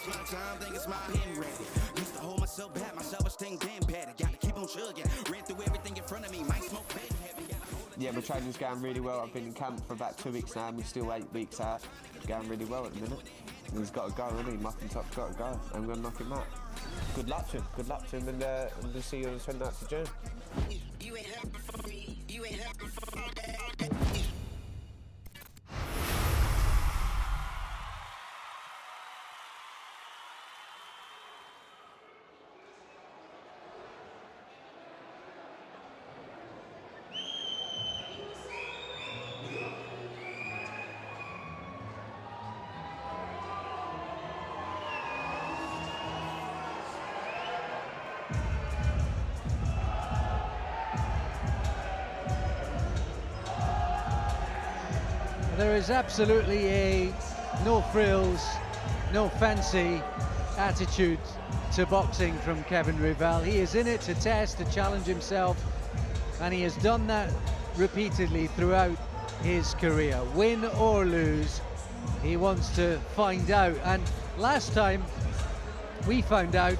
Time think it's my pen ready. Used to hold myself back, my self-esteem damn bad. Gotta keep on chugging. Ran through everything in front of me. Might smoke bed heavy. Yeah, my training's going really well. I've been in camp for about 2 weeks now, and we're still 8 weeks out. It's going really well at the minute. And he's got to go, hasn't he? Muffin Top's got to go. I'm going to knock him out. Good luck to him. Good luck to him, and we'll see you on the 29th of June. You ain't happy for me. You ain't happy for me. There is absolutely a no frills, no fancy attitude to boxing from Kevin Reavell. He is in it to test, to challenge himself, and he has done that repeatedly throughout his career. Win or lose, he wants to find out. And last time we found out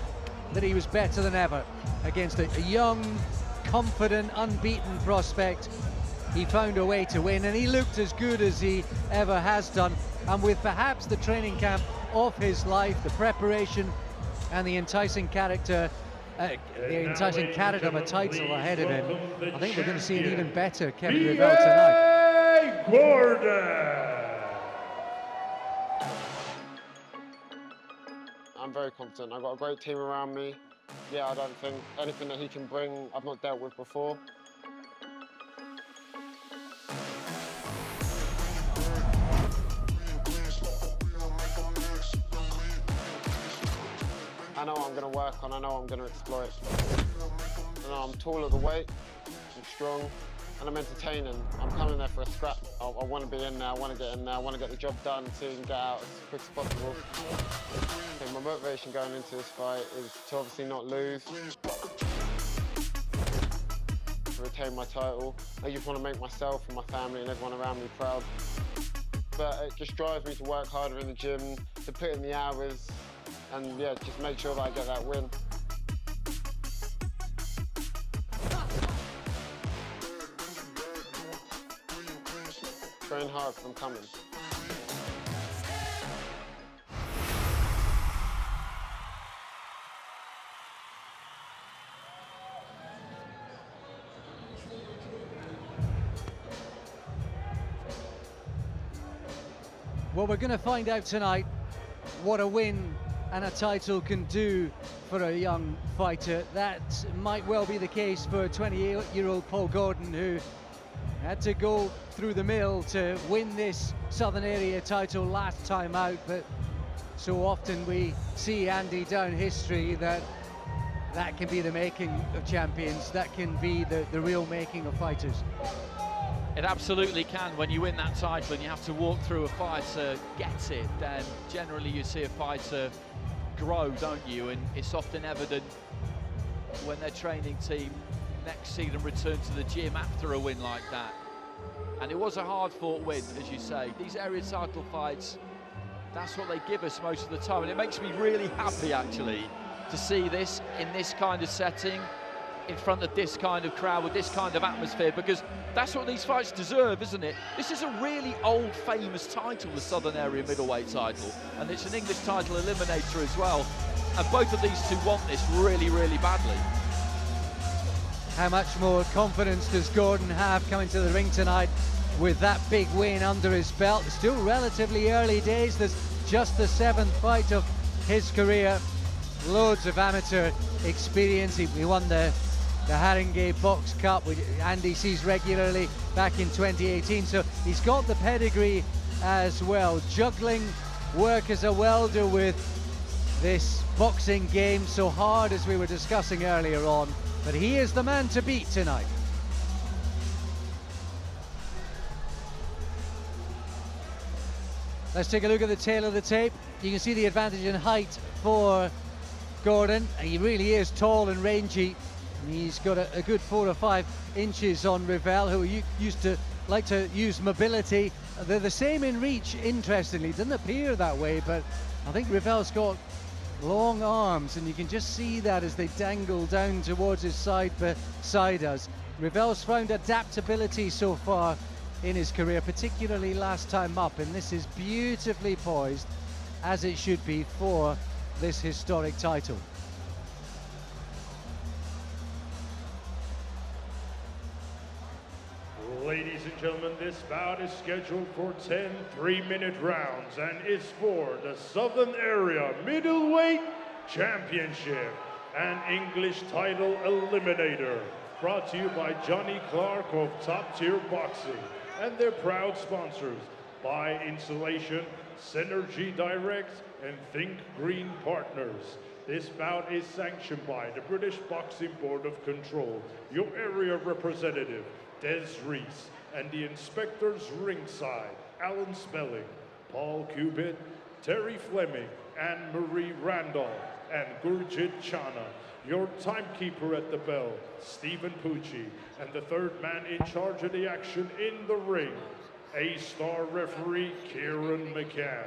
that he was better than ever against a young, confident, unbeaten prospect. He found a way to win, and he looked as good as he ever has done. And with perhaps the training camp of his life, the preparation and the enticing character, the enticing carrot of a title ahead of him, I think we're going to see an even better Kevin Reavell tonight. Gordon. I'm very confident. I've got a great team around me. Yeah, I don't think anything that he can bring I've not dealt with before. I know what I'm going to work on, I know what I'm going to exploit. I know I'm tall at the weight, I'm strong, and I'm entertaining. I'm coming there for a scrap. I want to be in there, I want to get in there, I want to get the job done so you can get out as quick as possible. Okay, my motivation going into this fight is to obviously not lose, to retain my title. I just want to make myself and my family and everyone around me proud. But it just drives me to work harder in the gym, to put in the hours, and yeah, just make sure that I get that win. Train hard, 'cause I'm coming. Well, we're going to find out tonight what a win and a title can do for a young fighter. That might well be the case for 28-year-old Paul Gordon, who had to go through the mill to win this Southern Area title last time out, but so often we see, Andy, down history that can be the making of champions, that can be the real making of fighters. It absolutely can. When you win that title and you have to walk through a fighter, get it, then generally you see a fighter grow, don't you? And it's often evident when their training team next see them return to the gym after a win like that. And it was a hard-fought win, as you say. These area title fights, that's what they give us most of the time. And it makes me really happy, actually, to see this in this kind of setting, in front of this kind of crowd, with this kind of atmosphere, because that's what these fights deserve, isn't it? This is a really old, famous title, the Southern Area middleweight title, and it's an English title eliminator as well. And both of these two want this really, really badly. How much more confidence does Gordon have coming to the ring tonight with that big win under his belt? It's still relatively early days. There's just the 7th fight of his career. Loads of amateur experience. He won the Haringey Box Cup, which Andy sees regularly, back in 2018. So he's got the pedigree as well. Juggling work as a welder with this boxing game, so hard, as we were discussing earlier on. But he is the man to beat tonight. Let's take a look at the tail of the tape. You can see the advantage in height for Gordon. He really is tall and rangy. He's got a good 4 or 5 inches on Reavell, who used to like to use mobility. They're the same in reach, interestingly. It doesn't appear that way, but I think Reavell's got long arms, and you can just see that as they dangle down towards his side beside us. Reavell's found adaptability so far in his career, particularly last time up, and this is beautifully poised, as it should be, for this historic title. Ladies and gentlemen, this bout is scheduled for 10 3-minute rounds and is for the Southern Area Middleweight Championship and English Title Eliminator. Brought to you by Johnny Clark of Top Tier Boxing and their proud sponsors by Insulation, Synergy Direct, and Think Green Partners. This bout is sanctioned by the British Boxing Board of Control, your area representative, Des Reese, and the inspectors ringside, Alan Spelling, Paul Cubitt, Terry Fleming, Anne-Marie Randolph, and Gurjit Chana. Your timekeeper at the bell, Stephen Pucci, and the third man in charge of the action in the ring, A-star referee Kieran McCann.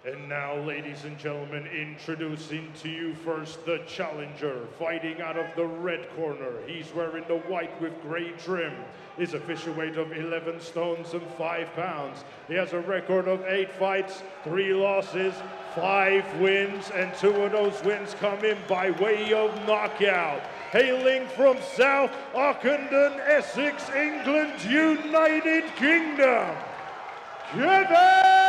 And now, ladies and gentlemen, introducing to you first the challenger, fighting out of the red corner. He's wearing the white with gray trim. His official weight of 11 stones and 5 pounds. He has a record of 8 fights, 3 losses, 5 wins, and 2 of those wins come in by way of knockout. Hailing from South Ockenden, Essex, England, United Kingdom, Reavell!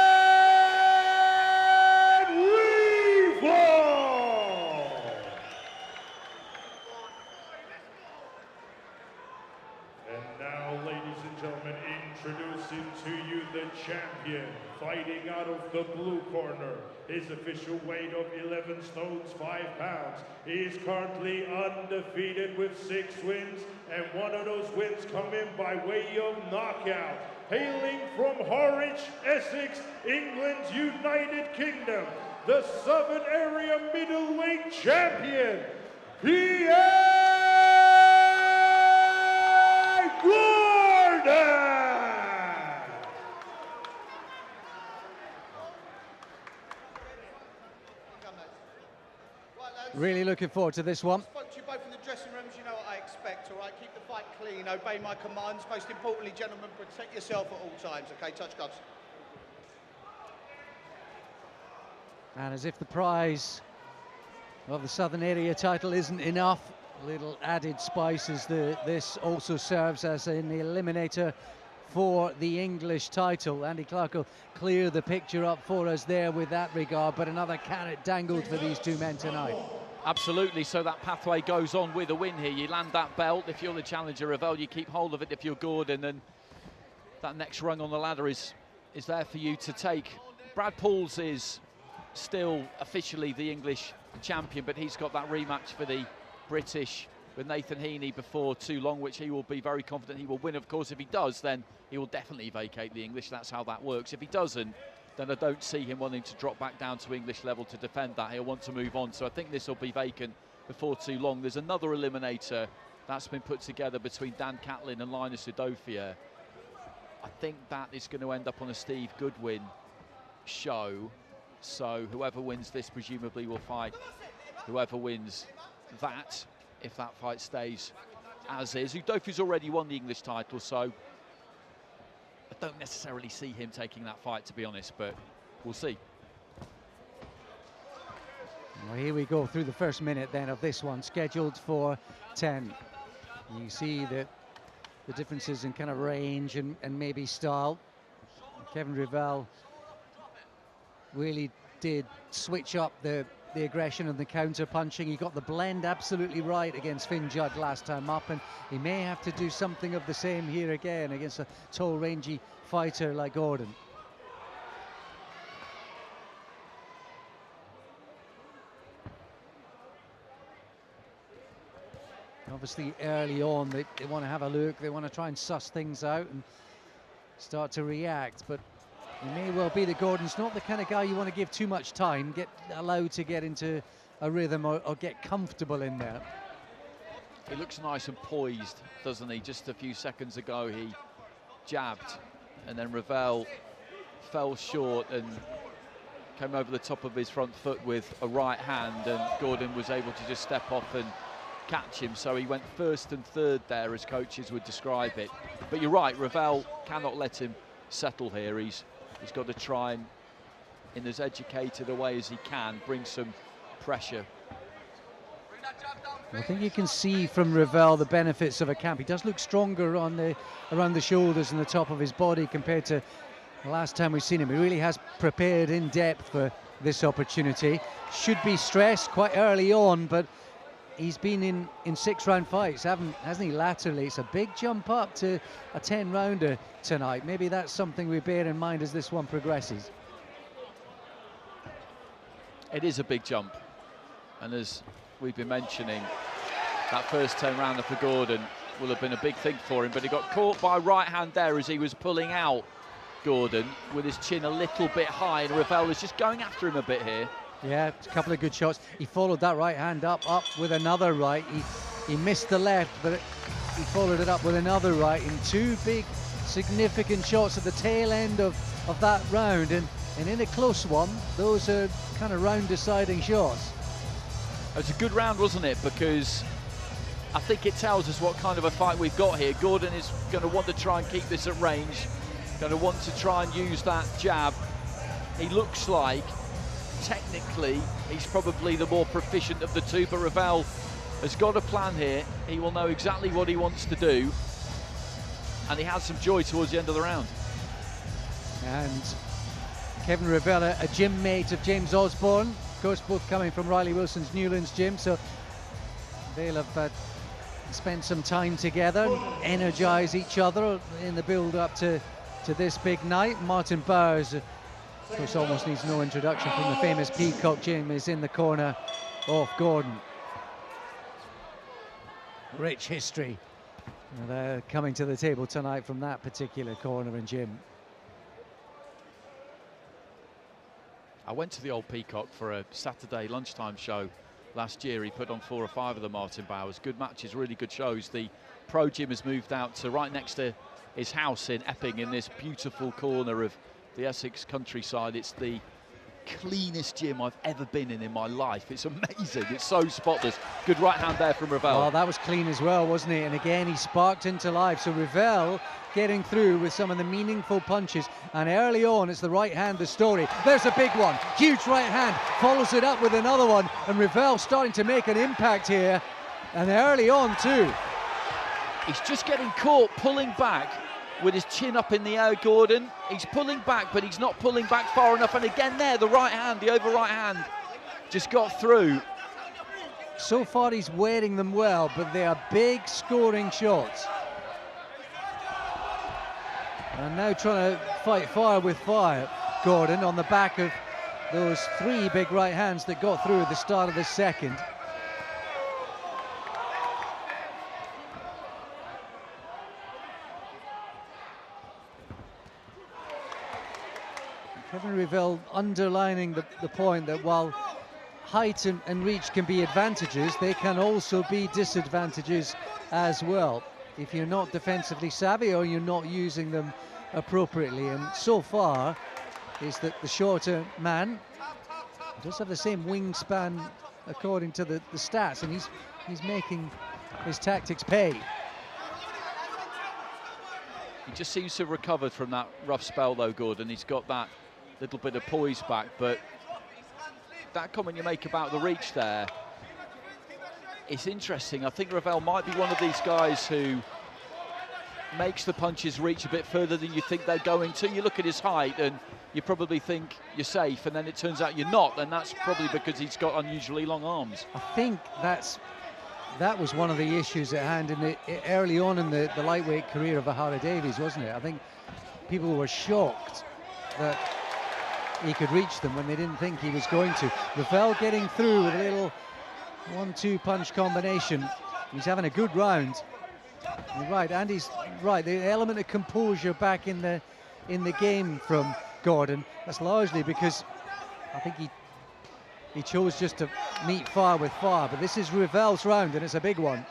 Introducing to you the champion, fighting out of the blue corner. His official weight of 11 stones, 5 pounds. He is currently undefeated with 6 wins, and 1 of those wins come in by way of knockout. Hailing from Harwich, Essex, England, United Kingdom, the Southern Area Middleweight Champion, Gordon! Really looking forward to this one. I spoke to you both in the dressing rooms, you know what I expect, all right? Keep the fight clean, obey my commands. Most importantly, gentlemen, protect yourself at all times, okay? Touch gloves. And as if the prize of the Southern Area title isn't enough, a little added spice as this also serves as an eliminator for the English title. Andy Clark will clear the picture up for us there with that regard, but another carrot dangled for these two men tonight. Absolutely, so that pathway goes on with a win here. You land that belt if you're the challenger, Reavell, you keep hold of it if you're Gordon, and that next rung on the ladder is there for you to take. Brad Pauls is still officially the English champion, but he's got that rematch for the British with Nathan Heaney before too long, which he will be very confident he will win. Of course, if he does, then he will definitely vacate the English. That's how that works. If he doesn't, then I don't see him wanting to drop back down to English level to defend that. He'll want to move on. So I think this will be vacant before too long. There's another eliminator that's been put together between Dan Catlin and Linus Udofia. I think that is going to end up on a Steve Goodwin show. So whoever wins this presumably will fight whoever wins that, if that fight stays as is. Udofia's already won the English title, so I don't necessarily see him taking that fight, to be honest, but we'll see. Well, here we go through the first minute then of this one, scheduled for 10. You see the differences in kind of range and maybe style. Kevin Reavell really did switch up the aggression and the counter punching. He got the blend absolutely right against Finn Judd last time up, and he may have to do something of the same here again against a tall, rangy fighter like Gordon. Obviously early on they want to have a look, they want to try and suss things out and start to react, but it may well be that Gordon's not the kind of guy you want to give too much time, get allowed to get into a rhythm or get comfortable in there. He looks nice and poised, doesn't he? Just a few seconds ago he jabbed, and then Reavell fell short and came over the top of his front foot with a right hand, and Gordon was able to just step off and catch him. So he went first and third there, as coaches would describe it. But you're right, Reavell cannot let him settle here. He's got to try and, in as educated a way as he can, bring some pressure. I think you can see from Reavell the benefits of a camp. He does look stronger on around the shoulders and the top of his body compared to the last time we've seen him. He really has prepared in depth for this opportunity. Should be stressed quite early on, but he's been in 6-round fights, hasn't he, laterally? It's a big jump up to a 10-rounder tonight. Maybe that's something we bear in mind as this one progresses. It is a big jump, and as we've been mentioning, that first 10-rounder for Gordon will have been a big thing for him, but he got caught by right hand there as he was pulling out Gordon with his chin a little bit high, and Reavell is just going after him a bit here. Yeah, a couple of good shots. He followed that right hand up with another right. He missed the left, but he followed it up with another right in two big, significant shots at the tail end of that round. And in a close one, those are kind of round-deciding shots. It was a good round, wasn't it? Because I think it tells us what kind of a fight we've got here. Gordon is going to want to try and keep this at range, going to want to try and use that jab. He looks like, technically, he's probably the more proficient of the two, but Reavell has got a plan here. He will know exactly what he wants to do, and he has some joy towards the end of the round. And Kevin Reavell, a gym mate of James Osborne, of course, both coming from Riley Wilson's Newlands gym, so they'll have spent some time together, energise each other in the build-up to this big night. Martin Bowers, of course, almost needs no introduction from the famous Peacock gym, is in the corner of Gordon. Rich history coming to the table tonight from that particular corner and gym. I went to the old Peacock for a Saturday lunchtime show last year. He put on 4 or 5 of the Martin Bowers. Good matches, really good shows. The pro gym has moved out to right next to his house in Epping, in this beautiful corner of the Essex countryside. It's the cleanest gym I've ever been in my life. It's amazing. It's so spotless. Good right hand there from Reavell. Oh, that was clean as well, wasn't it? And again, he sparked into life. So Reavell getting through with some of the meaningful punches. And early on, it's the right hand, the story. There's a big one. Huge right hand. Follows it up with another one. And Reavell starting to make an impact here. And early on, too. He's just getting caught pulling back with his chin up in the air, Gordon. He's pulling back, but he's not pulling back far enough. And again there, the right hand, the over right hand, just got through. So far he's wearing them well, but they are big scoring shots. And now trying to fight fire with fire, Gordon, on the back of those 3 big right hands that got through at the start of the second. Kevin Reavell underlining the point that while height and reach can be advantages, they can also be disadvantages as well if you're not defensively savvy or you're not using them appropriately. And so far is that the shorter man does have the same wingspan according to the stats, and he's making his tactics pay. He just seems to have recovered from that rough spell though, Gordon. He's got that little bit of poise back, but that comment you make about the reach there, it's interesting. I think Reavell might be one of these guys who makes the punches reach a bit further than you think they're going to. You look at his height and you probably think you're safe, and then it turns out you're not, and that's probably because he's got unusually long arms. I think that was one of the issues at hand in early on in the lightweight career of Ahara Davies, wasn't it? I think people were shocked that he could reach them when they didn't think he was going to. Reavell getting through with a little 1-2 punch combination. He's having a good round. You're right, Andy's right. The element of composure back in the game from Gordon. That's largely because I think he chose just to meet fire with fire. But this is Reavell's round, and it's a big one.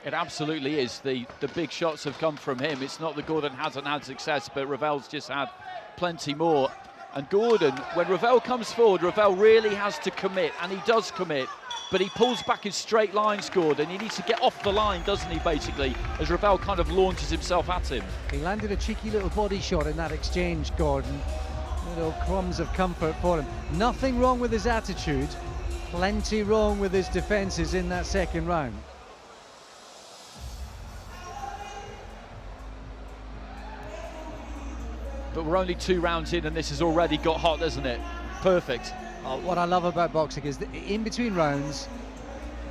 It absolutely is. The big shots have come from him. It's not that Gordon hasn't had success, but Reavell's just had plenty more. And Gordon, when Reavell comes forward, Reavell really has to commit, and he does commit, but he pulls back in straight lines, Gordon. He needs to get off the line, doesn't he, basically, as Reavell kind of launches himself at him. He landed a cheeky little body shot in that exchange, Gordon. Little crumbs of comfort for him. Nothing wrong with his attitude, plenty wrong with his defences in that second round. But we're only 2 rounds in and this has already got hot, hasn't it? Perfect. What I love about boxing is that in between rounds,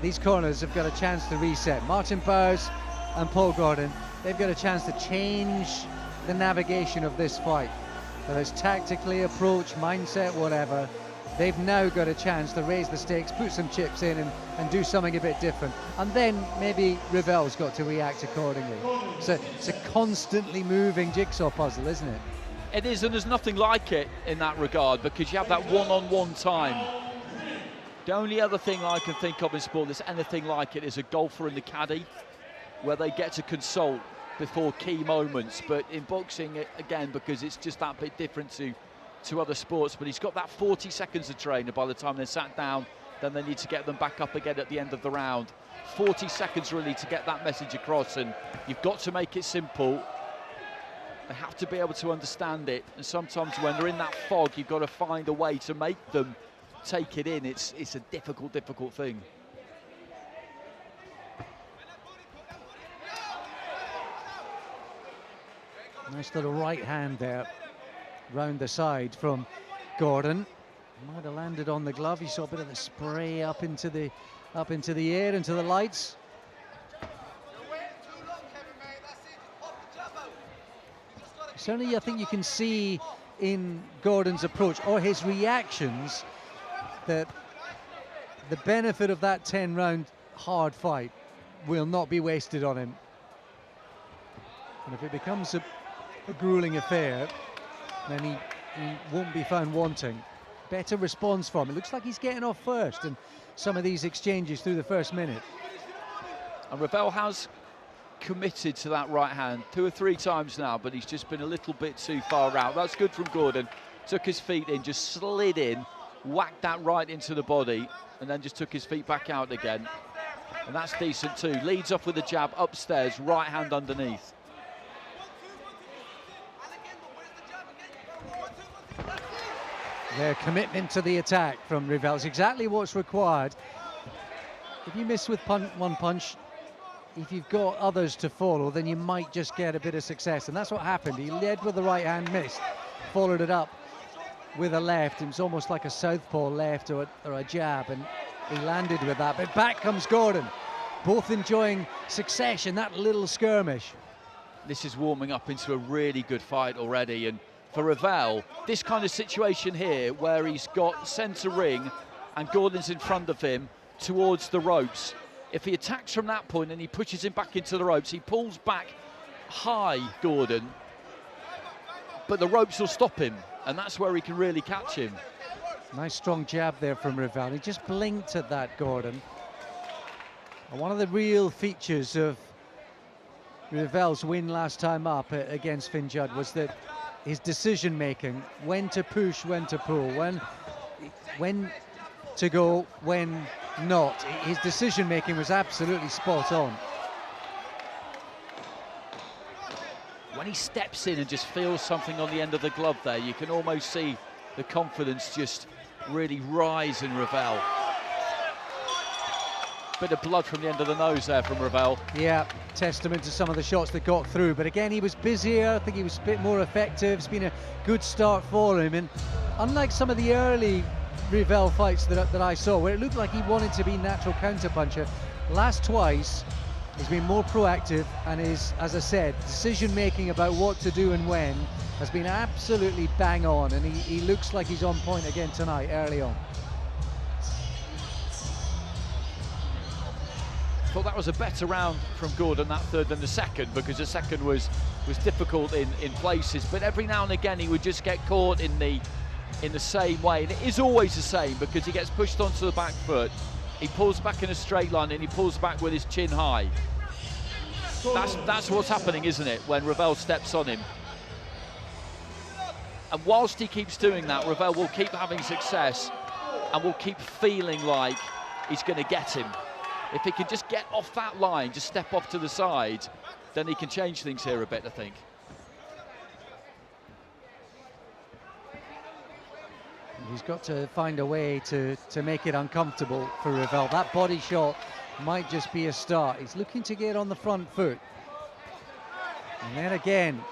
these corners have got a chance to reset. Martin Bowers and Paul Gordon, they've got a chance to change the navigation of this fight. Whether it's tactically, approach, mindset, whatever, they've now got a chance to raise the stakes, put some chips in and do something a bit different. And then maybe Reavell's got to react accordingly. So it's a constantly moving jigsaw puzzle, isn't it? It is, and there's nothing like it in that regard, because you have that one-on-one time. The only other thing I can think of in sport that's anything like it is a golfer and the caddy, where they get to consult before key moments. But in boxing, again, because it's just that bit different to other sports, but he's got that 40 seconds to train, and by the time they're sat down, then they need to get them back up again at the end of the round. 40 seconds really to get that message across, and you've got to make it simple. They have to be able to understand it, and sometimes when they're in that fog, you've got to find a way to make them take it in. It's a difficult thing. Nice little right hand there, round the side from Gordon. Might have landed on the glove. You saw a bit of the spray up into the air, into the lights. Certainly, I think you can see in Gordon's approach or his reactions that the benefit of that 10-round hard fight will not be wasted on him. And if it becomes a grueling affair, then he won't be found wanting. Better response from him. It looks like he's getting off first in some of these exchanges through the first minute. And Reavell has committed to that right hand 2 or 3 times now, but he's just been a little bit too far out. That's good from Gordon. Took his feet in, just slid in, whacked that right into the body, and then just took his feet back out again. And that's decent too. Leads off with a jab upstairs, right hand underneath. Their commitment to the attack from Reavell is exactly what's required. If you miss with one punch, if you've got others to follow, then you might just get a bit of success, and that's what happened. He led with the right hand, missed, followed it up with a left. It was almost like a southpaw left or a jab, and he landed with that. But back comes Gordon, both enjoying success in that little skirmish. This is warming up into a really good fight already, and for Reavell, this kind of situation here, where he's got centre ring and Gordon's in front of him towards the ropes, if he attacks from that point and he pushes him back into the ropes, he pulls back high, Gordon, but the ropes will stop him, and that's where he can really catch him. Nice strong jab there from Reavell. He just blinked at that, Gordon. And one of the real features of Reavell's win last time up against Finn Judd was that his decision making, when to push, when to pull, when to go, when not. His decision making was absolutely spot on. When he steps in and just feels something on the end of the glove there, you can almost see the confidence just really rise in Reavell. Bit of blood from the end of the nose there from Reavell. Yeah, testament to some of the shots that got through, but again, he was busier. I think he was a bit more effective. It's been a good start for him, and unlike some of the early Reavell fights that I saw, where it looked like he wanted to be natural counterpuncher, last twice he's been more proactive, and is, as I said, decision making about what to do and when has been absolutely bang on, and he looks like he's on point again tonight early on. I thought that was a better round from Gordon, that third, than the second, because the second was difficult in places, but every now and again he would just get caught in the same way, and it is always the same, because he gets pushed onto the back foot, he pulls back in a straight line, and he pulls back with his chin high. That's what's happening, isn't it, when Reavell steps on him. And whilst he keeps doing that, Reavell will keep having success and will keep feeling like he's going to get him. If he can just get off that line, just step off to the side, then he can change things here a bit, I think. He's got to find a way to make it uncomfortable for Reavell. That body shot might just be a start. He's looking to get on the front foot. And then again,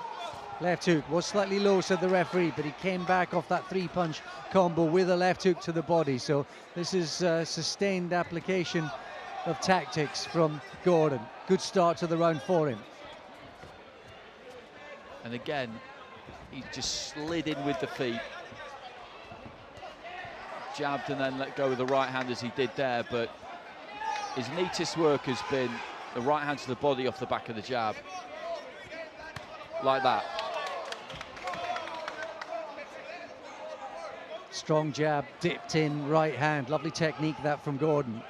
left hook was slightly low, said the referee, but he came back off that three-punch combo with a left hook to the body. So this is sustained application of tactics from Gordon. Good start to the round for him. And again, he just slid in with the feet. Jabbed and then let go with the right hand as he did there, but his neatest work has been the right hand to the body off the back of the jab. Like that. Strong jab, dipped in right hand. Lovely technique that from Gordon.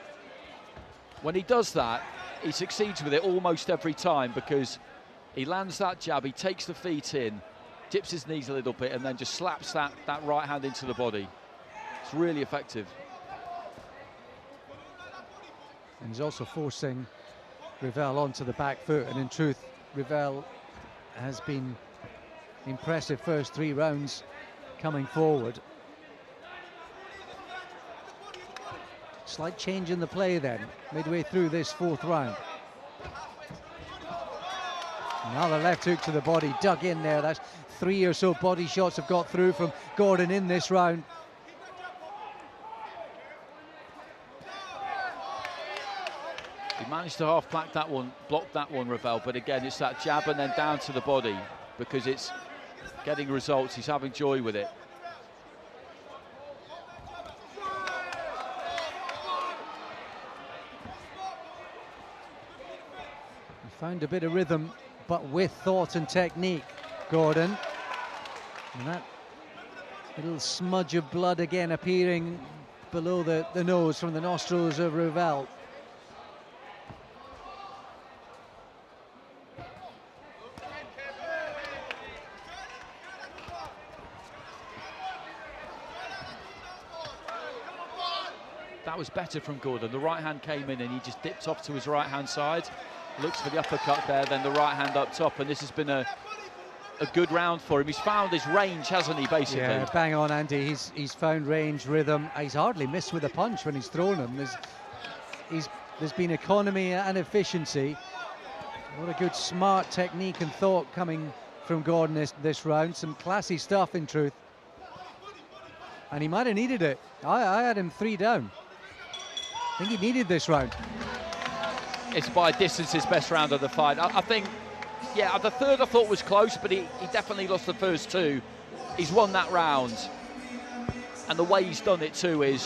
When he does that, he succeeds with it almost every time because he lands that jab, he takes the feet in, dips his knees a little bit and then just slaps that right hand into the body. It's really effective. And he's also forcing Reavell onto the back foot, and in truth, Reavell has been impressive first 3 rounds coming forward. Slight change in the play then, midway through this 4th round. Another left hook to the body, dug in there. That's 3 or so body shots have got through from Gordon in this round. He managed to half block that one, Reavell, but again, it's that jab and then down to the body because it's getting results. He's having joy with it. He found a bit of rhythm, but with thought and technique, Gordon. And that little smudge of blood again appearing below the nose from the nostrils of Reavell. That was better from Gordon. The right hand came in and he just dipped off to his right hand side. Looks for the uppercut there, then the right hand up top, and this has been a good round for him. He's found his range, hasn't he, basically? Yeah, bang on, Andy. He's found range, rhythm. He's hardly missed with a punch when he's thrown him. There's been economy and efficiency. What a good, smart technique and thought coming from Gordon this round. Some classy stuff, in truth. And he might have needed it. I had him 3 down. I think he needed this round. It's by distance his best round of the fight. I think, yeah, the third I thought was close, but he definitely lost the first 2. He's won that round. And the way he's done it too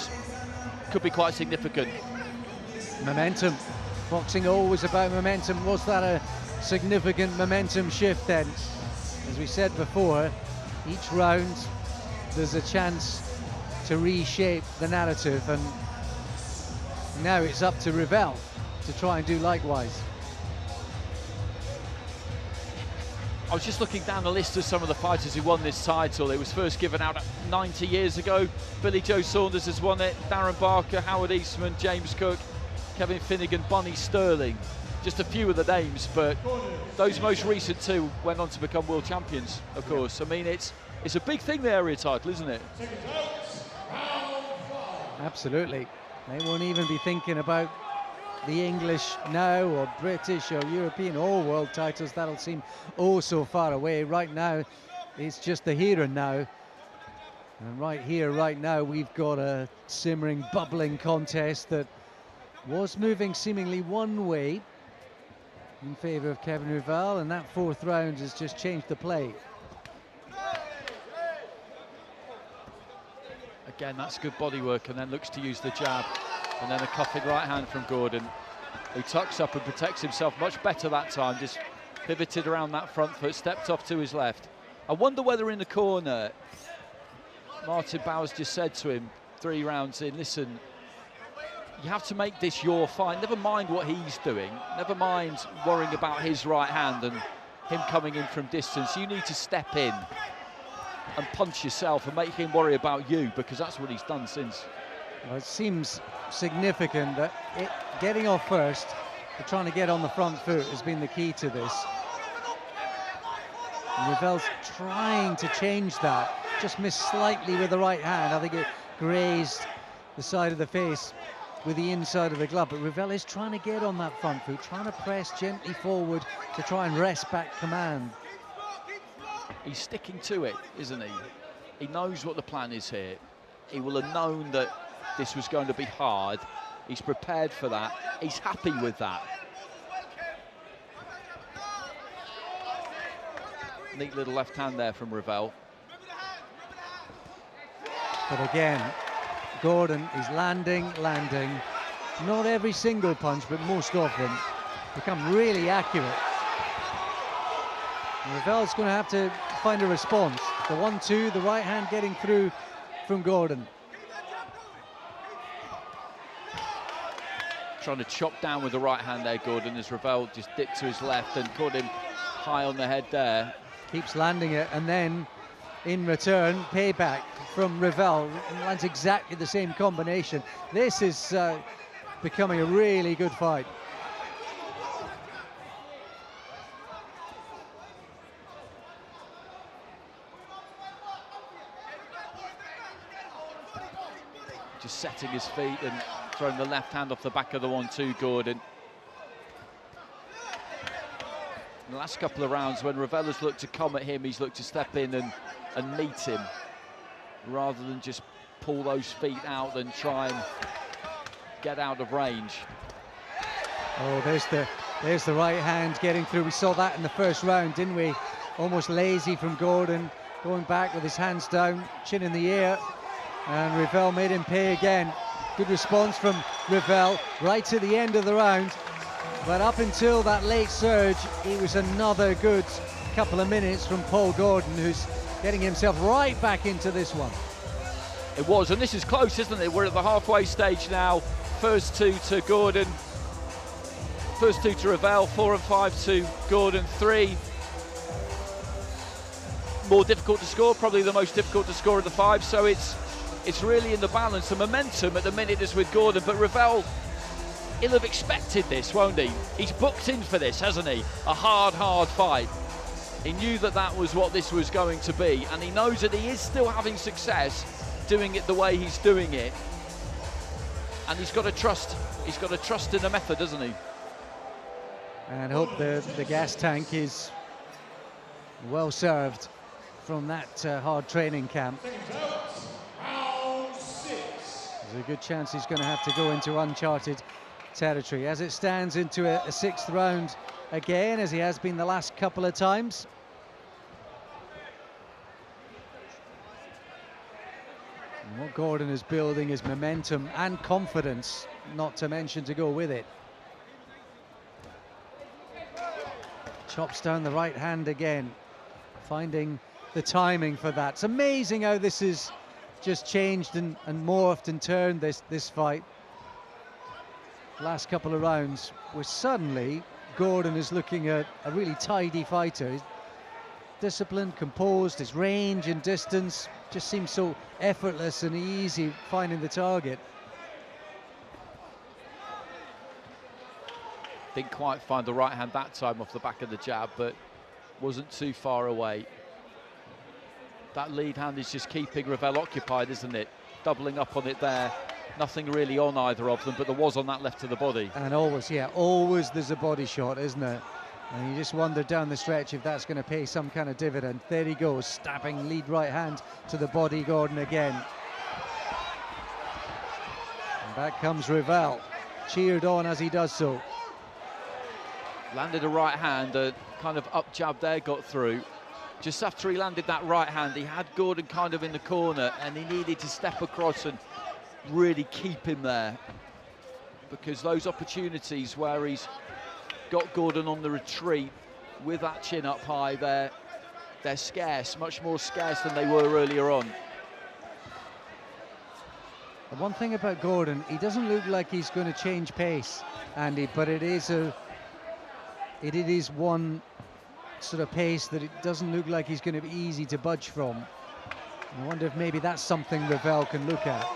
could be quite significant. Momentum. Boxing always about momentum. Was that a significant momentum shift then? As we said before, each round there's a chance to reshape the narrative, and now it's up to Reavell to try and do likewise. I was just looking down the list of some of the fighters who won this title. It was first given out 90 years ago. Billy Joe Saunders has won it, Darren Barker, Howard Eastman, James Cook, Kevin Finnegan, Bonnie Sterling. Just a few of the names, but those most recent 2 went on to become world champions, of course. I mean, it's a big thing, the area title, isn't it? Absolutely. They won't even be thinking about the English now, or British or European or world titles. That'll seem oh so far away. Right now, it's just the here and now. And right here, right now, we've got a simmering, bubbling contest that was moving seemingly one way in favour of Kevin Reavell, and that 4th round has just changed the play. Again, that's good body work, and then looks to use the jab. And then a cuffing right hand from Gordon, who tucks up and protects himself much better that time. Just pivoted around that front foot, stepped off to his left. I wonder whether in the corner, Martin Bowers just said to him 3 rounds in, listen, you have to make this your fight. Never mind what he's doing. Never mind worrying about his right hand and him coming in from distance. You need to step in and punch yourself and make him worry about you, because that's what he's done since. Well, it seems significant that getting off first, trying to get on the front foot has been the key to this. And Reavell's trying to change that. Just missed slightly with the right hand. I think it grazed the side of the face with the inside of the glove, but Reavell is trying to get on that front foot, trying to press gently forward to try and wrest back command. He's sticking to it, isn't he? He knows what the plan is here. He will have known that this was going to be hard. He's prepared for that. He's happy with that. Neat little left hand there from Reavell. But again, Gordon is landing. Not every single punch, but most of them become really accurate. And Reavell's going to have to find a response. The 1-2, the right hand getting through from Gordon. Trying to chop down with the right hand there, Gordon, as Reavell just dipped to his left and caught him high on the head there. Keeps landing it, and then in return, payback from Reavell. Lands exactly the same combination. This is becoming a really good fight. Just setting his feet and throwing the left hand off the back of the 1-2, Gordon. In the last couple of rounds, when Reavell has looked to come at him, he's looked to step in and meet him, rather than just pull those feet out and try and get out of range. Oh, there's the right hand getting through. We saw that in the first round, didn't we? Almost lazy from Gordon, going back with his hands down, chin in the air, and Reavell made him pay again. Good response from Reavell right to the end of the round. But up until that late surge, it was another good couple of minutes from Paul Gordon, who's getting himself right back into this one. It was, and this is close, isn't it? We're at the halfway stage now. First two to Gordon, first two to Reavell, 4 and 5 to Gordon, 3. More difficult to score, probably the most difficult to score of the 5, so it's really in the balance. The momentum at the minute is with Gordon, but Reavell, he'll have expected this, won't he? He's booked in for this, hasn't he? A hard fight. He knew that that was what this was going to be, and he knows that he is still having success doing it the way he's doing it. And he's got to trust in the method, doesn't he? And hope the gas tank is well served from that hard training camp. There's a good chance he's going to have to go into uncharted territory. As it stands, into a 6th round again, as he has been the last couple of times. And what Gordon is building is momentum and confidence, not to mention to go with it. Chops down the right hand again, finding the timing for that. It's amazing how this is just changed and morphed and turned this fight. Last couple of rounds, where suddenly Gordon is looking at a really tidy fighter. He's disciplined, composed, his range and distance just seems so effortless and easy finding the target. Didn't quite find the right hand that time off the back of the jab, but wasn't too far away. That lead hand is just keeping Reavell occupied, isn't it? Doubling up on it there. Nothing really on either of them, but there was on that left to the body. And always, yeah, always there's a body shot, isn't there? And you just wonder down the stretch if that's going to pay some kind of dividend. There he goes, stabbing lead right hand to the body, Gordon again. And back comes Reavell, cheered on as he does so. Landed a right hand, a kind of up jab there, got through. Just after he landed that right hand, he had Gordon kind of in the corner, and he needed to step across and really keep him there, because those opportunities where he's got Gordon on the retreat with that chin up high, they're scarce, much more scarce than they were earlier on. The one thing about Gordon, he doesn't look like he's going to change pace, Andy, but it is one sort of pace that it doesn't look like he's going to be easy to budge from. I wonder if maybe that's something Reavell can look at.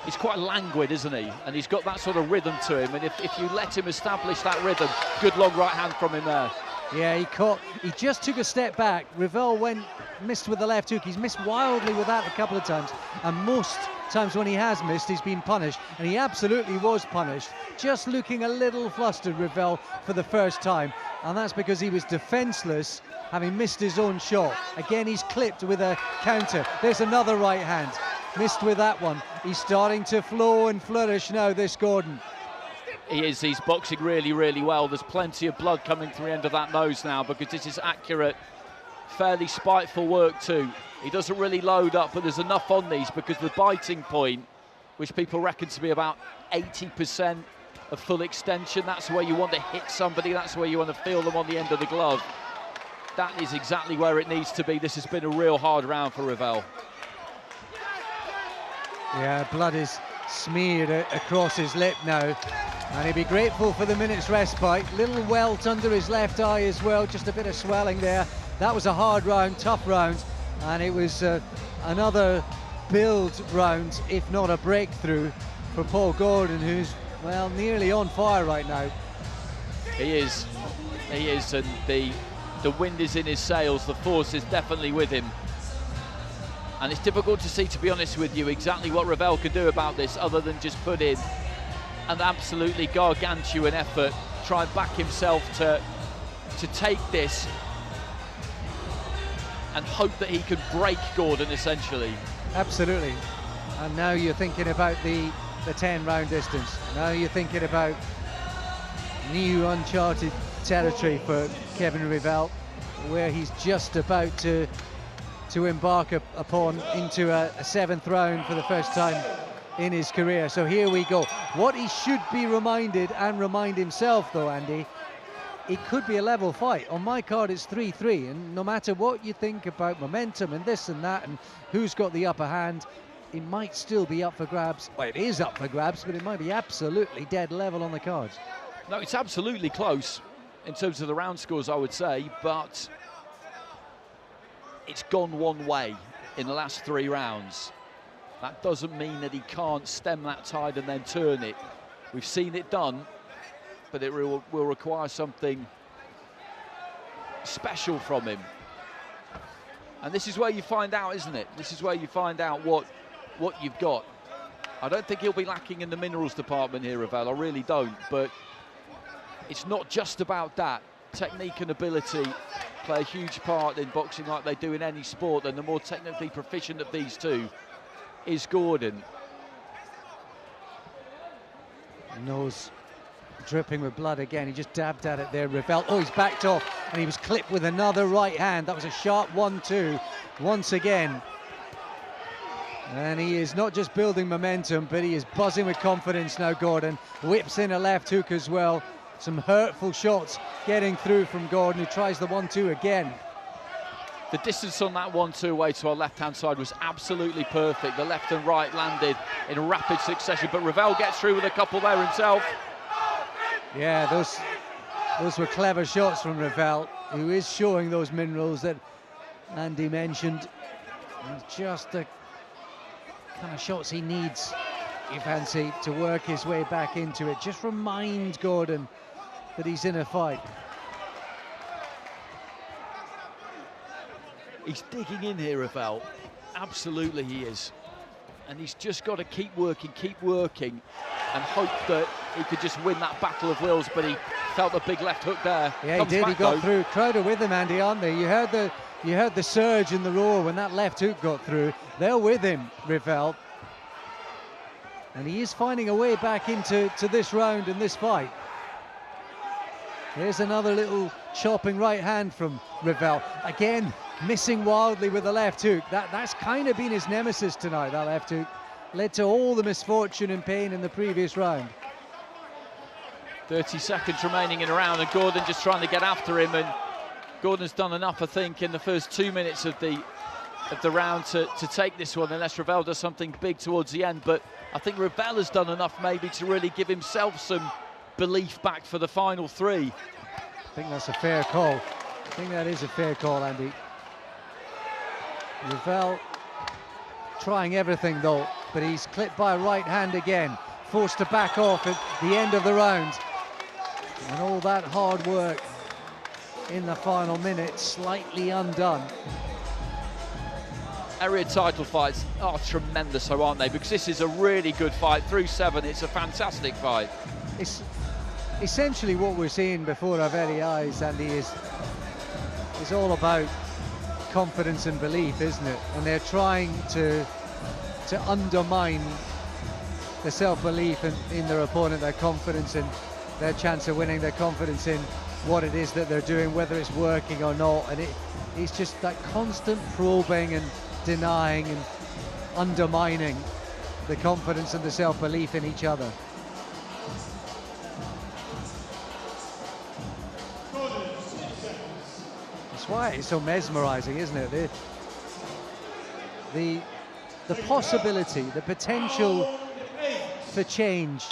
He's quite languid, isn't he? And he's got that sort of rhythm to him, and if you let him establish that rhythm, good long right hand from him there. Yeah, he just took a step back. Reavell missed with the left hook. He's missed wildly with that a couple of times, and most times when he has missed, he's been punished, and he absolutely was punished. Just looking a little flustered, Reavell, for the first time, and that's because he was defenceless, having missed his own shot. Again, he's clipped with a counter. There's another right hand. Missed with that one. He's starting to flow and flourish now, this Gordon. He is. He's boxing really, really well. There's plenty of blood coming through the end of that nose now because this is accurate, fairly spiteful work too. He doesn't really load up, but there's enough on these because the biting point, which people reckon to be about 80% of full extension, that's where you want to hit somebody, that's where you want to feel them on the end of the glove. That is exactly where it needs to be. This has been a real hard round for Reavell. Yeah, blood is smeared across his lip now, and he'd be grateful for the minute's respite. Little welt under his left eye as well, just a bit of swelling there. That was a hard round, tough round, and it was another build round, if not a breakthrough, for Paul Gordon, who's, well, nearly on fire right now. He is, and the wind is in his sails, the force is definitely with him. And it's difficult to see, to be honest with you, exactly what Reavell can do about this other than just put in an absolutely gargantuan effort, try and back himself to take this and hope that he can break Gordon, essentially. Absolutely. And now you're thinking about the 10-round distance. Now you're thinking about new uncharted territory for Kevin Reavell, where he's just about to embark upon into a 7th round for the first time in his career. So here we go. What he should be reminded, and remind himself though, Andy, it could be a level fight. On my card it's 3-3, and no matter what you think about momentum and this and that and who's got the upper hand, it might still be up for grabs. Well, it is up for grabs, but it might be absolutely dead level on the cards. No, it's absolutely close in terms of the round scores, I would say, but it's gone one way in the last 3 rounds. That doesn't mean that he can't stem that tide and then turn it. We've seen it done, but it will require something special from him. And this is where you find out, isn't it? This is where you find out what you've got. I don't think he'll be lacking in the minerals department here, Reavell, I really don't, but it's not just about that. Technique and ability play a huge part in boxing like they do in any sport, and the more technically proficient of these two is Gordon. Nose dripping with blood again. He just dabbed at it there, Reavell. Oh, he's backed off, and he was clipped with another right hand. That was a sharp 1-2 once again. And he is not just building momentum, but he is buzzing with confidence now, Gordon. Whips in a left hook as well. Some hurtful shots getting through from Gordon, who tries the 1-2 again. The distance on that 1-2 away to our left-hand side was absolutely perfect. The left and right landed in rapid succession, but Reavell gets through with a couple there himself. Yeah, those were clever shots from Reavell, who is showing those minerals that Andy mentioned. And just the kind of shots he needs, you fancy, to work his way back into it. Just remind Gordon that he's in a fight. He's digging in here, Reavell. Absolutely he is. And he's just got to keep working, and hope that he could just win that battle of wills, but he felt a big left hook there. Yeah, he did, he got through. Crowd are with him, Andy, aren't they? You heard the surge and the roar when that left hook got through. They're with him, Reavell. And he is finding a way back into this round and this fight. There's another little chopping right hand from Reavell. Again, missing wildly with the left hook. That's kind of been his nemesis tonight, that left hook. Led to all the misfortune and pain in the previous round. 30 seconds remaining in a round, and Gordon just trying to get after him, and Gordon's done enough, I think, in the first 2 minutes of the of the round to take this one, unless Reavell does something big towards the end. But I think Reavell has done enough maybe to really give himself some belief back for the final three. I think that's a fair call. I think that is a fair call, Andy. Reavell trying everything though, but he's clipped by a right hand again, forced to back off at the end of the round. And all that hard work in the final minute slightly undone. Area title fights are tremendous, though, aren't they? Because this is a really good fight. Through 7, it's a fantastic fight. It's essentially what we're seeing before our very eyes, Andy, is all about confidence and belief, isn't it? And they're trying to undermine the self-belief in their opponent, their confidence in their chance of winning, their confidence in what it is that they're doing, whether it's working or not. And it's just that constant probing and denying and undermining the confidence and the self-belief in each other. That's why it's so mesmerizing, isn't it? The possibility, the potential for change,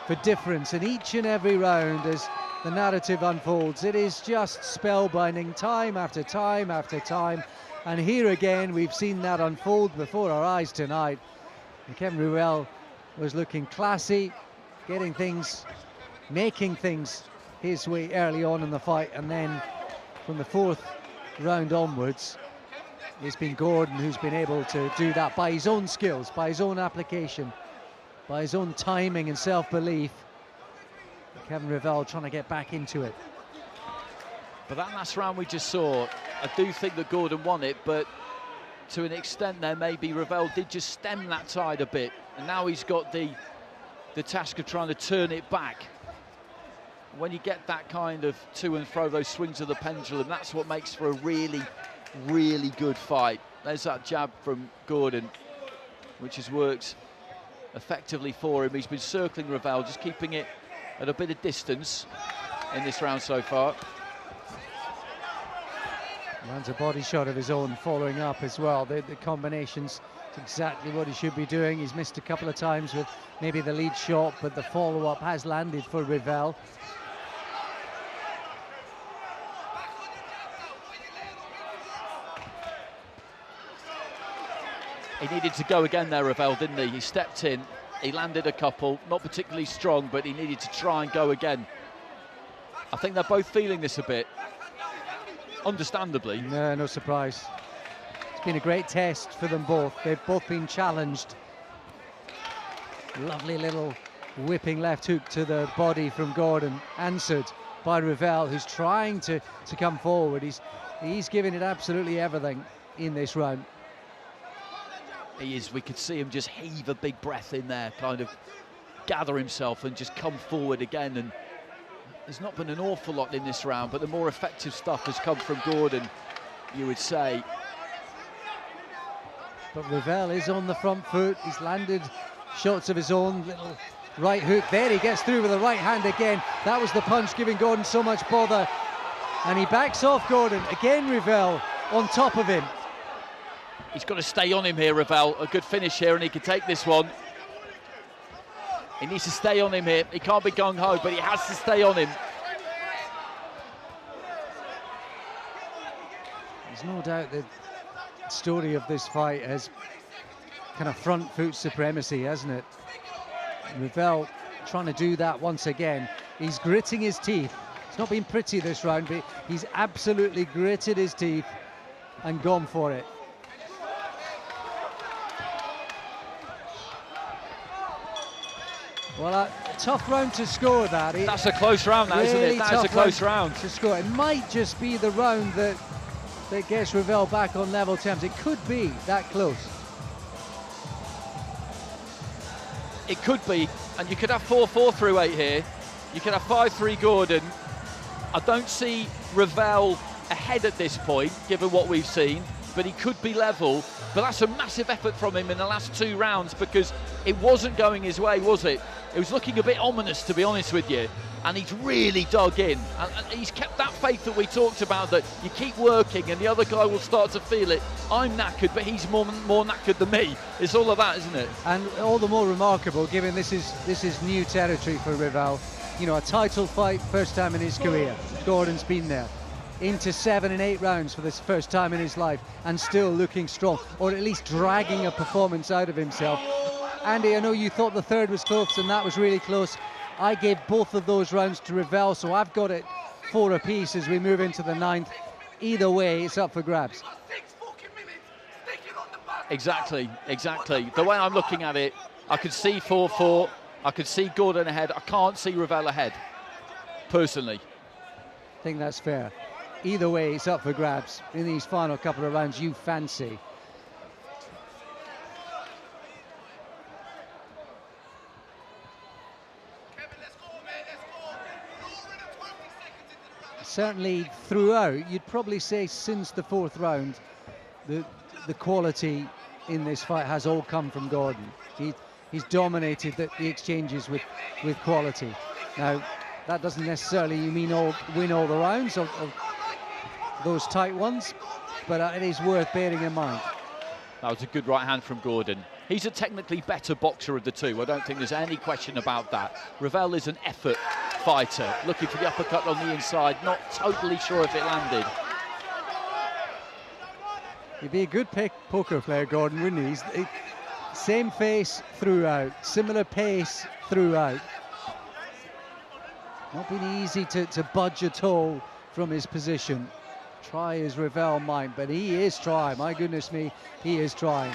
for difference in each and every round as the narrative unfolds. It is just spellbinding, time after time after time. And here again, we've seen that unfold before our eyes tonight. And Kevin Reavell was looking classy, getting things, making things his way early on in the fight. And then from the 4th round onwards, it's been Gordon who's been able to do that by his own skills, by his own application, by his own timing and self-belief. Kevin Reavell trying to get back into it. But that last round we just saw, I do think that Gordon won it, but to an extent there, maybe Reavell did just stem that tide a bit, and now he's got the task of trying to turn it back. When you get that kind of to and fro, those swings of the pendulum, that's what makes for a really, really good fight. There's that jab from Gordon, which has worked effectively for him. He's been circling Reavell, just keeping it at a bit of distance in this round so far. Lands a body shot of his own, following up as well. The combinations, it's exactly what he should be doing. He's missed a couple of times with maybe the lead shot, but the follow-up has landed for Reavell. He needed to go again there, Reavell, didn't he? He stepped in, he landed a couple, not particularly strong, but he needed to try and go again. I think they're both feeling this a bit, understandably. No surprise. It's been a great test for them both. They've both been challenged. Lovely little whipping left hook to the body from Gordon, answered by Reavell, who's trying to come forward. He's giving it absolutely everything in this round. He is. We could see him just heave a big breath in there, kind of gather himself and just come forward again. And there's not been an awful lot in this round, but the more effective stuff has come from Gordon, you would say. But Reavell is on the front foot. He's landed shots of his own. Little right hook there. He gets through with the right hand again. That was the punch giving Gordon so much bother. And he backs off Gordon. Again, Reavell on top of him. He's got to stay on him here, Reavell. A good finish here, and he can take this one. He needs to stay on him here. He can't be gung-ho, but he has to stay on him. There's no doubt that the story of this fight has kind of front foot supremacy, hasn't it? Reavell trying to do that once again. He's gritting his teeth. It's not been pretty this round, but he's absolutely gritted his teeth and gone for it. Well, a tough round to score that. That's a close round, that, isn't it? That is a close round to score. It might just be the round that gets Reavell back on level terms. It could be that close. It could be, and you could have 4-4 through 8 here. You could have 5-3 Gordon. I don't see Reavell ahead at this point, given what we've seen. but he could be level. But that's a massive effort from him in the last 2 rounds, because it wasn't going his way, was it? It was looking a bit ominous, to be honest with you. And he's really dug in. And he's kept that faith that we talked about, that you keep working and the other guy will start to feel it. I'm knackered, but he's more knackered than me. It's all of that, isn't it? And all the more remarkable, given this is new territory for Reavell. You know, a title fight, first time in his career. Gordon's been there. Into 7 and 8 rounds for this first time in his life, and still looking strong, or at least dragging a performance out of himself. Andy, I know you thought the third was close, and that was really close. I gave both of those rounds to Reavell, so I've got it 4 apiece as we move into the 9th. Either way, it's up for grabs. Exactly. The way I'm looking at it, I could see 4-4. I could see Gordon ahead. I can't see Reavell ahead, personally. I think that's fair. Either way, it's up for grabs. In these final couple of rounds, you fancy. Certainly throughout, you'd probably say since the 4th round, the quality in this fight has all come from Gordon. He's dominated the exchanges with quality. Now, that doesn't necessarily mean win all the rounds of those tight ones, but it is worth bearing in mind. That was a good right hand from Gordon. He's a technically better boxer of the two. I don't think there's any question about that. Reavell is an effort fighter, looking for the uppercut on the inside, not totally sure if it landed. He'd be a good poker player, Gordon, wouldn't he? Same face throughout, similar pace throughout. Not been easy to budge at all from his position. Try as Reavell might, but he is trying. My goodness me, he is trying.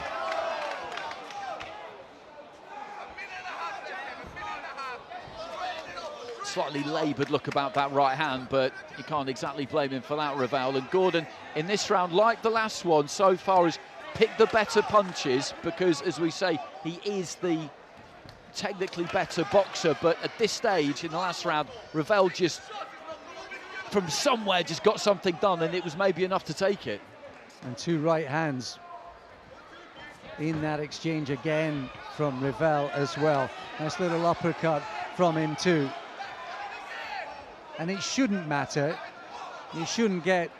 Slightly laboured look about that right hand, but you can't exactly blame him for that, Reavell. And Gordon, in this round, like the last one, so far has picked the better punches, because, as we say, he is the technically better boxer. But at this stage, in the last round, Reavell just, from somewhere, just got something done, and it was maybe enough to take it. And 2 right hands in that exchange again from Reavell as well. Nice little uppercut from him too. And it shouldn't matter. You shouldn't get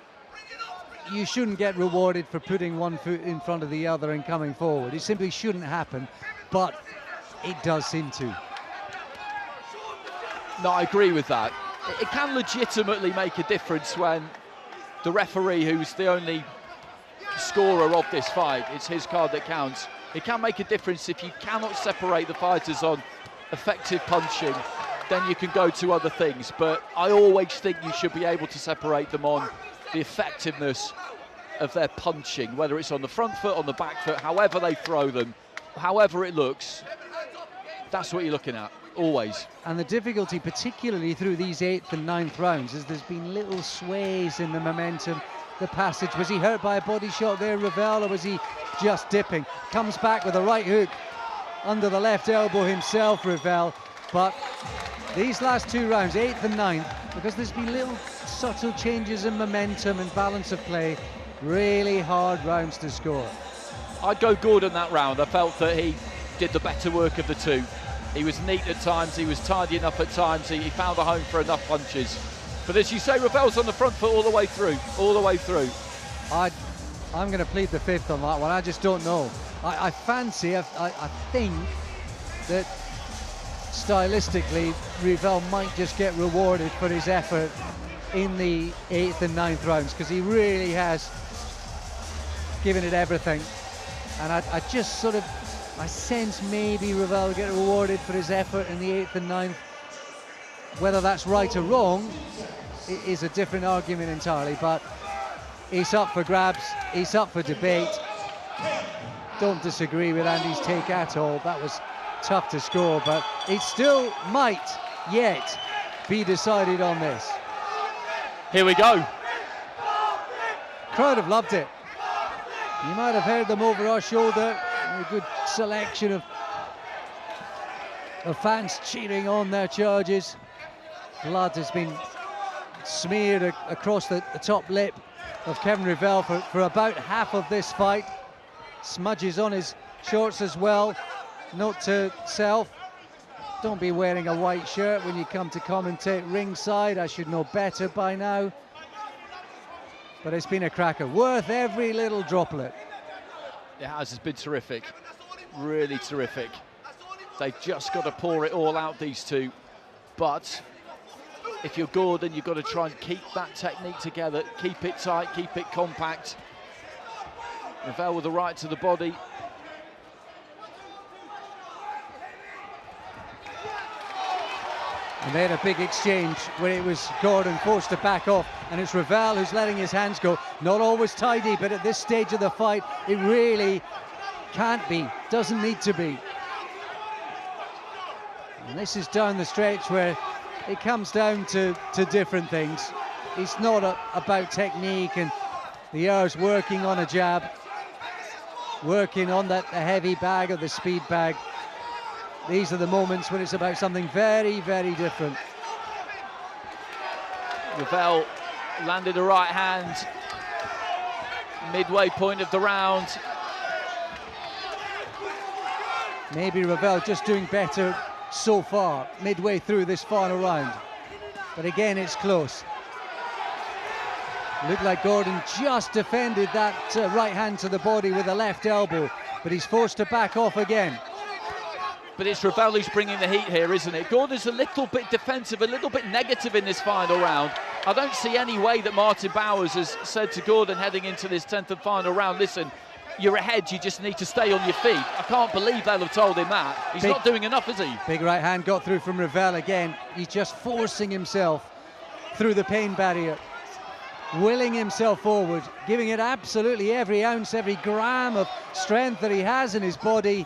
rewarded for putting one foot in front of the other and coming forward. It simply shouldn't happen, but it does seem to. No, I agree with that. It can legitimately make a difference when the referee, who's the only scorer of this fight, it's his card that counts. It can make a difference if you cannot separate the fighters on effective punching. Then you can go to other things, but I always think you should be able to separate them on the effectiveness of their punching, whether it's on the front foot, on the back foot, however they throw them, however it looks. That's what you're looking at, always. And the difficulty, particularly through these 8th and 9th rounds, is there's been little sways in the momentum, the passage. Was he hurt by a body shot there, Reavell, or was he just dipping? Comes back with a right hook under the left elbow himself, Reavell. But these last 2 rounds, 8th and 9th, because there's been little subtle changes in momentum and balance of play, really hard rounds to score. I'd go Gordon that round. I felt that he did the better work of the two. He was neat at times, he was tidy enough at times, he found a home for enough punches. But as you say, Reavell's on the front foot all the way through, I'm going to plead the 5th on that one. I just don't know. I think that stylistically, Reavell might just get rewarded for his effort in the 8th and 9th rounds, because he really has given it everything. And I just sort of, I sense maybe Reavell will get rewarded for his effort in the 8th and 9th. Whether that's right or wrong is a different argument entirely, but it's up for grabs, it's up for debate. Don't disagree with Andy's take at all. That was tough to score, but it still might yet be decided on this. Here we go. Crowd have loved it. You might have heard them over our shoulder. A good selection of fans cheering on their charges. Blood has been smeared across the top lip of Kevin Reavell for about half of this fight. Smudges on his shorts as well. Note to self, don't be wearing a white shirt when you come to commentate ringside. I should know better by now. But it's been a cracker, worth every little droplet. It has, it's been terrific, really terrific. They've just got to pour it all out, these two. But if you're Gordon, you've got to try and keep that technique together, keep it tight, keep it compact. Reavell with the right to the body. And they had a big exchange where it was Gordon forced to back off, and it's Reavell who's letting his hands go. Not always tidy, but at this stage of the fight, it really can't be, doesn't need to be. And this is down the stretch where it comes down to different things. It's not about technique, and the Earl's working on a jab, working on the heavy bag or the speed bag. These are the moments when it's about something very, very different. Reavell landed a right hand, midway point of the round. Maybe Reavell just doing better so far, midway through this final round. But again, it's close. Looked like Gordon just defended that right hand to the body with a left elbow, but he's forced to back off again. But it's Reavell who's bringing the heat here, isn't it? Gordon's a little bit defensive, a little bit negative in this final round. I don't see any way that Martin Bowers has said to Gordon heading into this 10th and final round, listen, you're ahead, you just need to stay on your feet. I can't believe they'll have told him that. He's not doing enough, is he? Big right hand got through from Reavell again. He's just forcing himself through the pain barrier, willing himself forward, giving it absolutely every ounce, every gram of strength that he has in his body.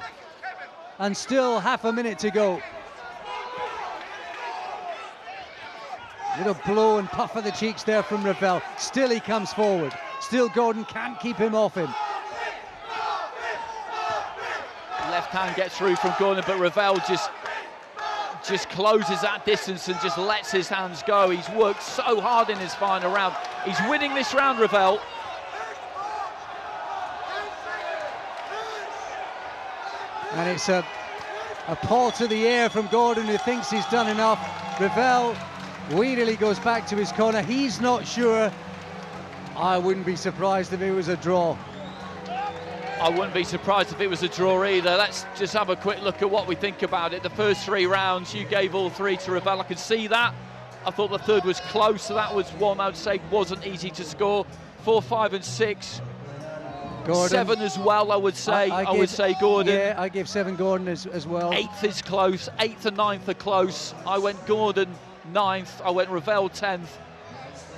And still half a minute to go. Little blow and puff of the cheeks there from Reavell. Still he comes forward. Still Gordon can't keep him off him. Left hand gets through from Gordon, but Reavell just closes that distance and just lets his hands go. He's worked so hard in his final round. He's winning this round, Reavell. And it's a paw to the air from Gordon, who thinks he's done enough. Reavell wearily goes back to his corner. He's not sure. I wouldn't be surprised if it was a draw. I wouldn't be surprised if it was a draw either. Let's just have a quick look at what we think about it. The first 3 rounds, you gave all 3 to Reavell. I could see that. I thought the third was close, so that was one I would say wasn't easy to score. 4, 5 and 6. Gordon. 7 as well, I would say. I would say Gordon. Yeah, I give 7 Gordon as well. 8th is close. 8th and 9th are close. I went Gordon 9th. I went Reavell 10th.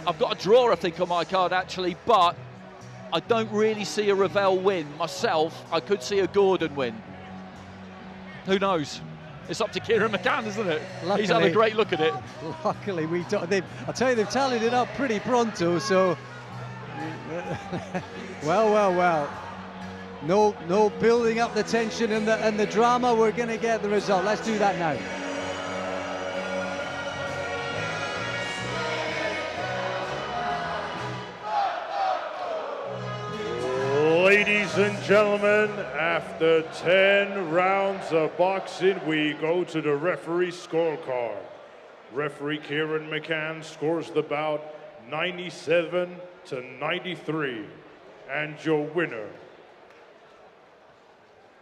I've got a draw, I think, on my card actually, but I don't really see a Reavell win myself. I could see a Gordon win. Who knows? It's up to Kieran McCann, isn't it? Luckily, he's had a great look at it. Luckily, I'll tell you, they've tallied it up pretty pronto, so. Well. No building up the tension and the drama. We're going to get the result. Let's do that now. Ladies and gentlemen, after 10 rounds of boxing, we go to the referee scorecard. Referee Kieran McCann scores the bout 97 to 93. And your winner,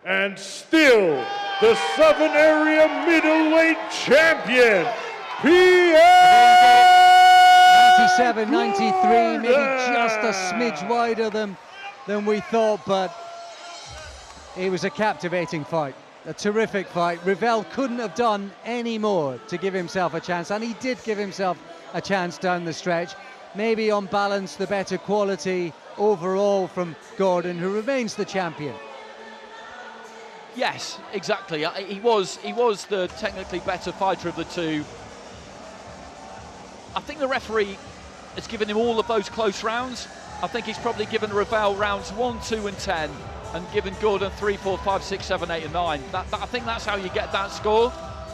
and still the Southern Area Middleweight Champion, Pierre 97-93, maybe just a smidge wider than we thought, but it was a captivating fight, a terrific fight. Reavell couldn't have done any more to give himself a chance, and he did give himself a chance down the stretch. Maybe on balance, the better quality overall from Gordon, who remains the champion. Yes, exactly. He was the technically better fighter of the two. I think the referee has given him all of those close rounds. I think he's probably given Reavell rounds 1, 2 and 10 and given Gordon 3, 4, 5, 6, 7, 8 and 9. I think that's how you get that score,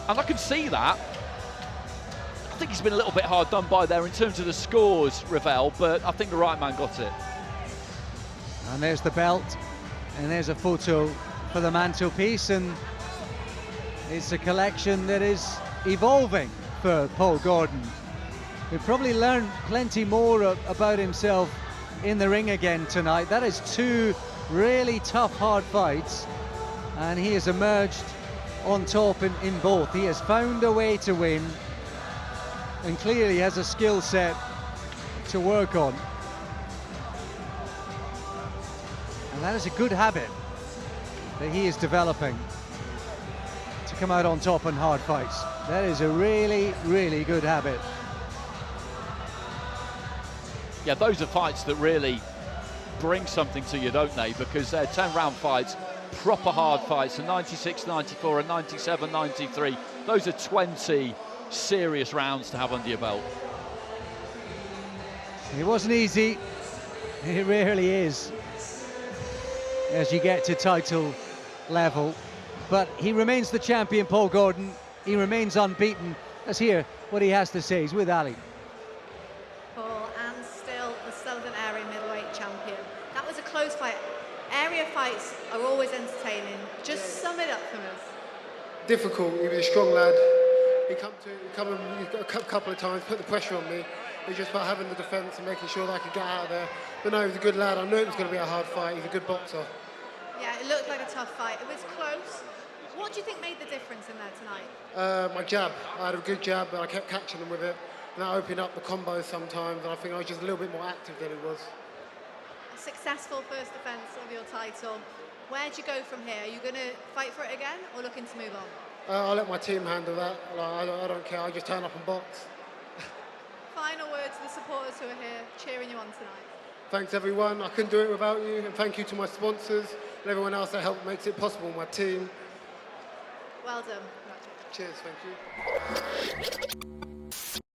and I can see that. I think he's been a little bit hard done by there in terms of the scores, Reavell, but I think the right man got it. And there's the belt, and there's a photo for the mantelpiece, and it's a collection that is evolving for Paul Gordon. We've probably learned plenty more about himself in the ring again tonight. That is 2 really tough, hard fights, and he has emerged on top in both. He has found a way to win, and clearly has a skill set to work on. And that is a good habit that he is developing, to come out on top in hard fights. That is a really, really good habit. Yeah, those are fights that really bring something to you, don't they? Because they're 10-round fights, proper hard fights, a 96-94, a 97-93. Those are 20 serious rounds to have under your belt. It wasn't easy. It rarely is, as you get to title level. But he remains the champion, Paul Gordon. He remains unbeaten. Let's hear what he has to say. He's with Ali. Paul, and still the Southern Area middleweight champion. That was a close fight. Area fights are always entertaining. Just sum it up for us. Difficult. He was a strong lad. He come a couple of times, put the pressure on me. It was just about having the defence and making sure that I could get out of there. But no, he was a good lad. I knew it was going to be a hard fight. He's a good boxer. Yeah, it looked like a tough fight. It was close. What do you think made the difference in there tonight? My jab. I had a good jab, but I kept catching him with it. And that opened up the combos sometimes, and I think I was just a little bit more active than he was. A successful first defence of your title. Where do you go from here? Are you going to fight for it again, or looking to move on? I'll let my team handle that. I don't care. I just turn up and box. Final word to the supporters who are here cheering you on tonight. Thanks everyone. I couldn't do it without you, and thank you to my sponsors and everyone else that helped makes it possible. My team. Well done. Cheers. Thank you.